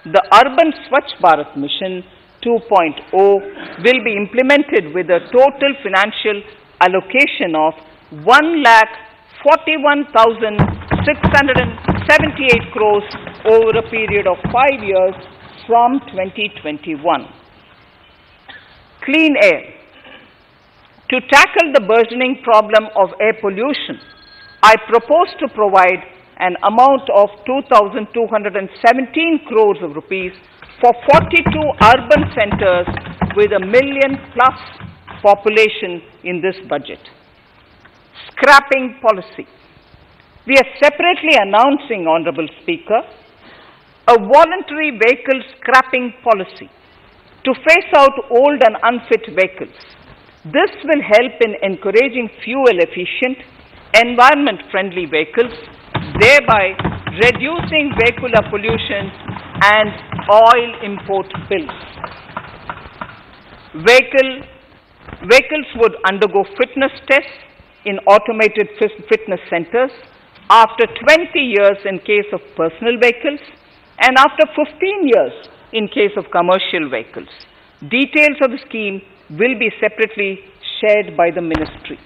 the Urban Swachh Bharat Mission 2.0 will be implemented with a total financial allocation of 1,41,678 crores over a period of 5 years from 2021. Clean air. To tackle the burgeoning problem of air pollution, I propose to provide an amount of 2,217 crores of rupees for 42 urban centers with a million plus population in this budget. Scrapping policy. We are separately announcing, Honorable Speaker, a voluntary vehicle scrapping policy to phase out old and unfit vehicles. This will help in encouraging fuel-efficient, environment-friendly vehicles, thereby reducing vehicular pollution and oil import bills. Vehicles would undergo fitness tests in automated fitness centers after 20 years in case of personal vehicles and after 15 years in case of commercial vehicles. Details of the scheme will be separately shared by the ministry.